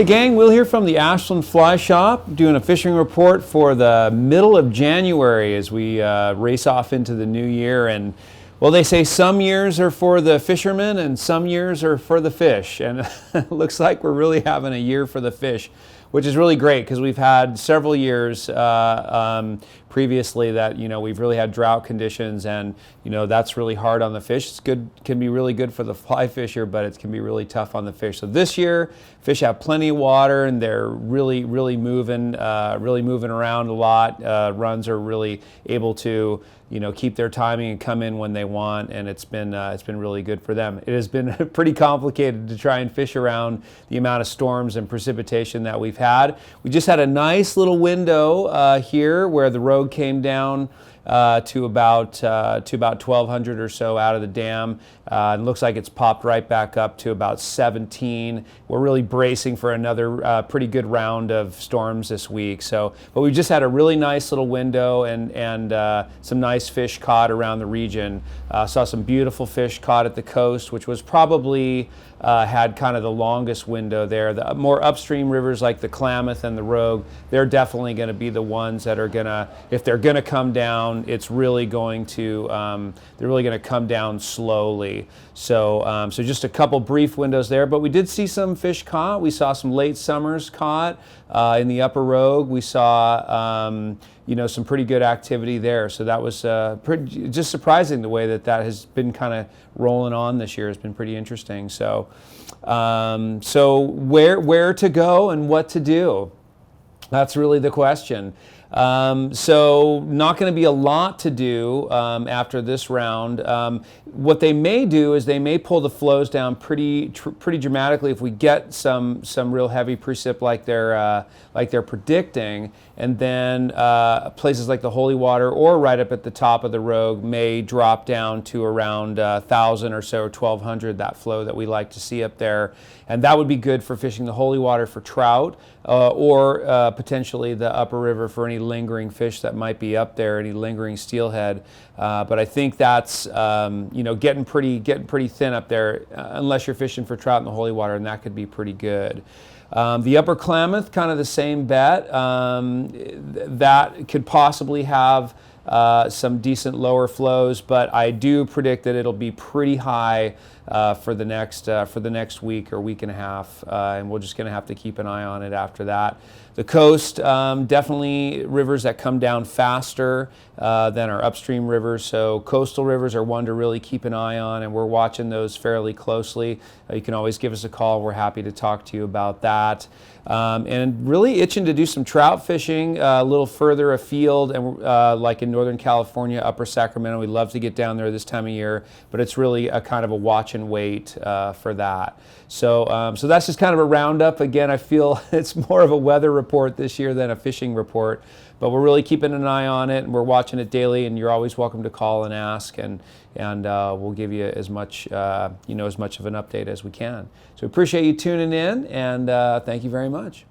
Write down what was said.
Hey gang, Will here from the Ashland Fly Shop, doing a fishing report for the middle of January as we race off into the new year. And well, they say some years are for the fishermen and some years are for the fish. And it looks like we're really having a year for the fish, which is really great because we've had several years previously that we've really had drought conditions, and that's really hard on the fish. It's good, can be really good for the fly fisher, but it can be really tough on the fish. So this year, fish have plenty of water and they're really moving around a lot. Runs are really able to keep their timing and come in when they want, and it's been really good for them. It has been pretty complicated to try and fish around the amount of storms and precipitation that we've had. We just had a nice little window here where the road came down to about 1,200 or so out of the dam. It looks like it's popped right back up to about 17. We're really bracing for another pretty good round of storms this week. But we just had a really nice little window and some nice fish caught around the region. Saw some beautiful fish caught at the coast, which was probably had kind of the longest window there. The more upstream rivers like the Klamath and the Rogue, they're definitely going to be the ones that are going to, if they're going to come down, it's really going to, they're really going to come down slowly. So just a couple brief windows there, but we did see some fish caught. We saw some late summers caught in the upper Rogue. We saw some pretty good activity there. So that was just surprising the way that has been kind of rolling on this year. Has been pretty interesting. So where to go and what to do? That's really the question. So not going to be a lot to do after this round. What they may do is they may pull the flows down pretty dramatically if we get some real heavy precip like they're predicting, and then places like the Holy Water or right up at the top of the Rogue may drop down to around 1,000 or so, or 1,200, that flow that we like to see up there, and that would be good for fishing the Holy Water for trout or potentially the upper river for any lingering fish that might be up there, any lingering steelhead. But I think that's getting pretty thin up there unless you're fishing for trout in the Holy Water, and that could be pretty good. The upper Klamath, kind of the same bet. That could possibly have some decent lower flows, but I do predict that it'll be pretty high for the next week or week and a half, and we're just going to have to keep an eye on it after that. The coast, definitely rivers that come down faster than our upstream rivers, so coastal rivers are one to really keep an eye on, and we're watching those fairly closely. You can always give us a call. We're happy to talk to you about that. And really itching to do some trout fishing a little further afield, and like in Northern California, Upper Sacramento. We'd love to get down there this time of year, but it's really a kind of a watch and wait for that. So that's just kind of a roundup. Again, I feel it's more of a weather report this year than a fishing report, but we're really keeping an eye on it, and we're watching it daily, and you're always welcome to call and ask, and we'll give you as much as much of an update as we can. So we appreciate you tuning in, and thank you very much.